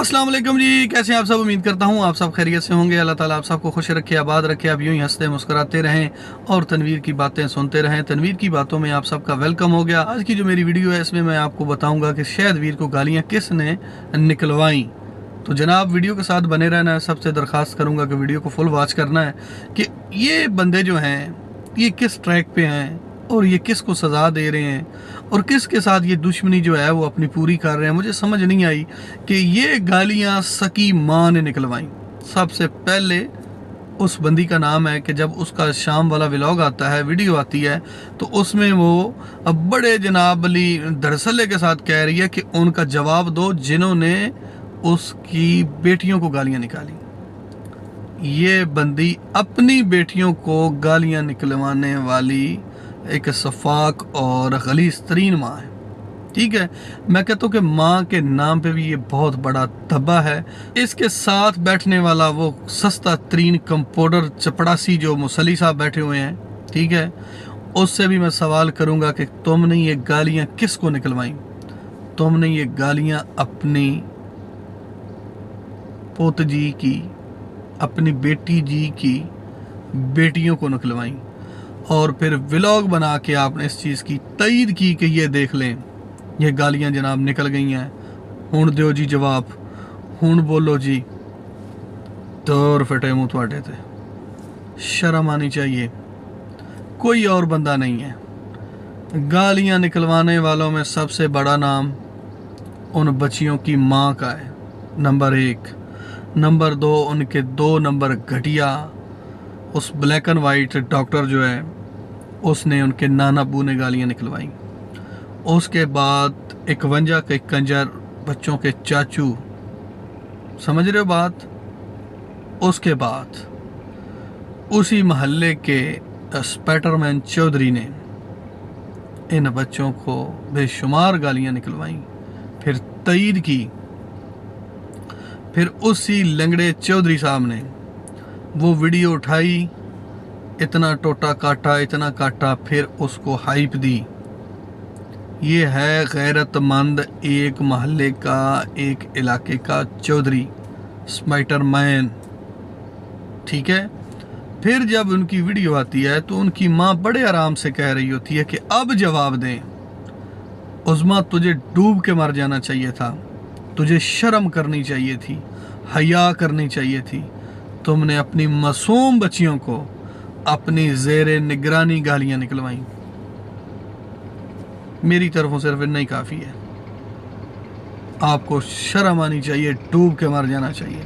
अस्सलाम वालेकुम जी, कैसे हैं आप सब। उम्मीद करता हूँ आप सब खैरियत से होंगे। अल्लाह ताला आप सबको खुश रखे, आबाद रखे, आप यूं ही हंसते मुस्कुराते रहें और तनवीर की बातें सुनते रहें। तनवीर की बातों में आप सबका वेलकम हो गया। आज की जो मेरी वीडियो है इसमें मैं आपको बताऊंगा कि शहद वीर को गालियाँ किसने निकलवाई। तो जनाब वीडियो के साथ बने रहना है। सबसे दरख्वास्त करूँगा कि वीडियो को फुल वॉच करना है कि ये बंदे जो हैं ये किस ट्रैक पे हैं और ये किसको सज़ा दे रहे हैं और किसके साथ ये दुश्मनी जो है वो अपनी पूरी कर रहे हैं। मुझे समझ नहीं आई कि ये गालियाँ सकी माँ ने निकलवाई। सबसे पहले उस बंदी का नाम है कि जब उसका शाम वाला व्लॉग आता है, वीडियो आती है, तो उसमें वो अब बड़े जनाब अली धड़सले के साथ कह रही है कि उनका जवाब दो जिन्होंने उसकी बेटियों को गालियाँ निकाली। ये बंदी अपनी बेटियों को गालियाँ निकलवाने वाली एक सफाक और गलीज़ तरीन माँ है। ठीक है, मैं कहता हूँ कि माँ के नाम पे भी ये बहुत बड़ा धब्बा है। इसके साथ बैठने वाला वो सस्ता तरीन कंपाउंडर चपड़ासी जो मुसली साहब बैठे हुए हैं, ठीक है, उससे भी मैं सवाल करूँगा कि तुमने ये गालियाँ किसको निकलवाई। तुमने ये गालियाँ अपनी पोत जी की, अपनी बेटी जी की बेटियों को निकलवाई और फिर व्लॉग बना के आपने इस चीज़ की तईद की कि ये देख लें ये गालियां जनाब निकल गई हैं। हुण दो जी जवाब, हुण बोलो जी। तोर फटे मुँह थोड़े थे, शर्म आनी चाहिए। कोई और बंदा नहीं है। गालियां निकलवाने वालों में सबसे बड़ा नाम उन बच्चियों की माँ का है, नंबर 1। नंबर 2 उनके 2 नंबर घटिया उस ब्लैक एंड वाइट डॉक्टर जो है उसने उनके नाना अबू ने गालियाँ निकलवाई। उसके बाद 51 के कंजर बच्चों के चाचू, समझ रहे हो बात। उसके बाद उसी महल्ले के स्पाइडरमैन चौधरी ने इन बच्चों को बेशुमार गालियाँ निकलवाई, फिर तईद की। फिर उसी लंगड़े चौधरी साहब ने वो वीडियो उठाई, इतना टोटा काटा, इतना काटा, फिर उसको हाइप दी। ये है गैरतमंद एक महल्ले का, एक इलाके का चौधरी, स्पाइडरमैन, ठीक है। फिर जब उनकी वीडियो आती है तो उनकी माँ बड़े आराम से कह रही होती है कि अब जवाब दें। उज़्मा तुझे डूब के मर जाना चाहिए था, तुझे शर्म करनी चाहिए थी, हया करनी चाहिए थी। तुमने अपनी मासूम बच्चियों को अपनी ज़ेरे निगरानी गालियाँ निकलवाई। मेरी तरफों सिर्फ इतना ही काफ़ी है। आपको शर्म आनी चाहिए, डूब के मर जाना चाहिए।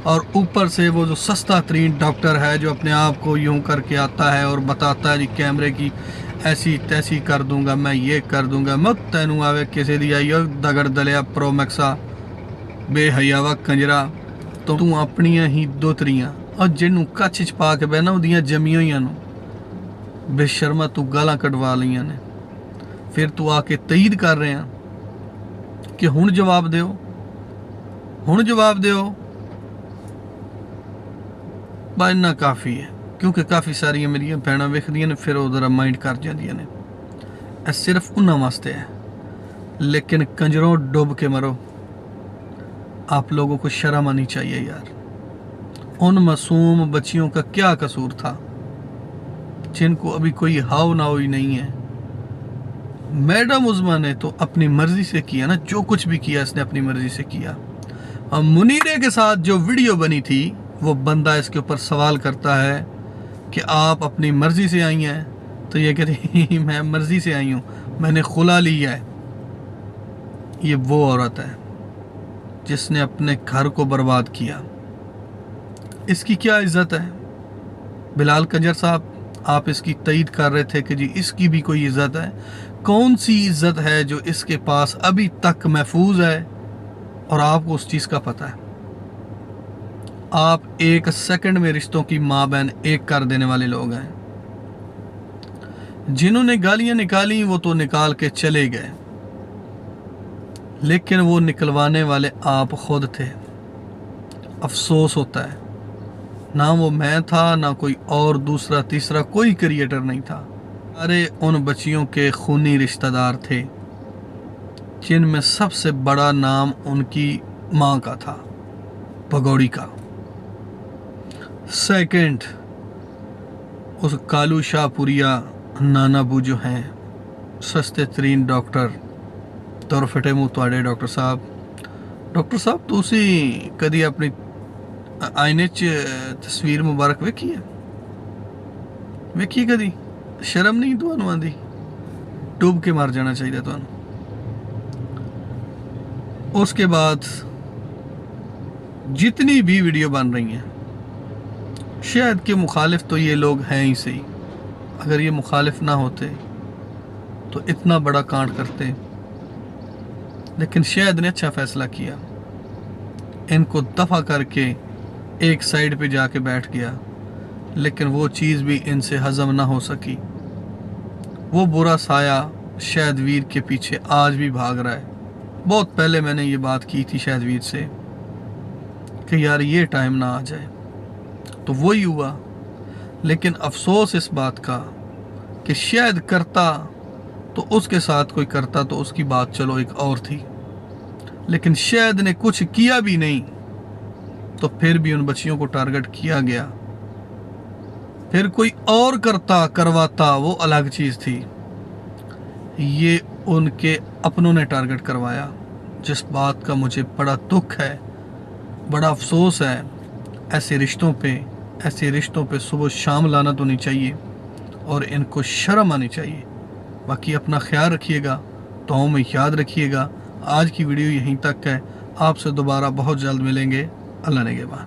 और ऊपर से वो जो सस्ता तरीन डॉक्टर है जो अपने आप को यूं करके आता है और बताता है जी कैमरे की ऐसी तैसी कर दूंगा, मैं ये कर दूंगा। मत तैनू आवे किसी दी आई दगड़ दलिया प्रोमैक्सा बेहयावा कंजरा। तो तू अपनियां ही दोतरियां और जिन्नू कच्छ च पा के बहना उदियां जमियां होइयां नू बेशर्मा तू गालां कटवा लियां ने। फिर तू आके तईद कर रहे हैं कि हुण जवाब दिओ, हुण जवाब दिओ। बस इन्ना काफ़ी है, क्योंकि काफ़ी सारियां मेरी भैन वेखदियां ने फिर वो जरा माइंड कर जांदियां ने। यह सिर्फ उन्हां वास्ते है, लेकिन कंजरों डुब के मरो। आप लोगों को शर्म आनी चाहिए यार। उन मासूम बच्चियों का क्या कसूर था जिनको अभी कोई हाव नाव ही नहीं है। मैडम उज़्मा ने तो अपनी मर्जी से किया ना, जो कुछ भी किया इसने अपनी मर्जी से किया। और मुनीरे के साथ जो वीडियो बनी थी वो बंदा इसके ऊपर सवाल करता है कि आप अपनी मर्जी से आई हैं, तो ये कहती मैं मर्जी से आई हूँ, मैंने खुला लिया है। ये वो औरत है जिसने अपने घर को बर्बाद किया। इसकी क्या इज्जत है। बिलाल कंजर साहब, आप इसकी तईद कर रहे थे कि जी इसकी भी कोई इज्जत है। कौन सी इज्जत है जो इसके पास अभी तक महफूज है और आपको उस चीज़ का पता है। आप 1 सेकंड में रिश्तों की माँ बहन एक कर देने वाले लोग हैं। जिन्होंने गालियां निकाली वो तो निकाल के चले गए, लेकिन वो निकलवाने वाले आप खुद थे। अफसोस होता है, ना वो मैं था, ना कोई और दूसरा तीसरा कोई क्रिएटर नहीं था। अरे उन बच्चियों के खूनी रिश्तेदार थे जिनमें सबसे बड़ा नाम उनकी माँ का था, भगौड़ी का। सेकंड, उस कालू शाहपुरिया नानाबू जो हैं सस्ते तरीन डॉक्टर तुर फिटे मुँह तुहाडे डॉक्टर साहब तुसी कदी अपनी आईने च तस्वीर मुबारक वेखी कदी? शर्म नहीं तुहानू आंदी? डूब के मर जाना चाहिए तुहानू। उसके बाद जितनी भी वीडियो बन रही हैं, शायद के मुखालिफ तो ये लोग हैं ही सही। अगर ये मुखालिफ ना होते तो इतना बड़ा कांड करते, लेकिन शायद ने अच्छा फैसला किया, इनको दफा करके एक साइड पे जाके बैठ गया। लेकिन वो चीज़ भी इनसे हजम ना हो सकी। वो बुरा साया शायद वीर के पीछे आज भी भाग रहा है। बहुत पहले मैंने ये बात की थी शायद वीर से कि यार ये टाइम ना आ जाए, तो वही हुआ। लेकिन अफसोस इस बात का कि शायद करता तो उसके साथ कोई करता तो उसकी बात चलो एक और थी, लेकिन शायद ने कुछ किया भी नहीं तो फिर भी उन बच्चियों को टारगेट किया गया। फिर कोई और करवाता वो अलग चीज़ थी। ये उनके अपनों ने टारगेट करवाया, जिस बात का मुझे बड़ा दुख है, बड़ा अफसोस है। ऐसे रिश्तों पे सुबह शाम लानत होनी चाहिए और इनको शर्म आनी चाहिए। बाकी अपना ख्याल रखिएगा, तो में याद रखिएगा। आज की वीडियो यहीं तक है। आपसे दोबारा बहुत जल्द मिलेंगे। अल्लाह ने के बाद।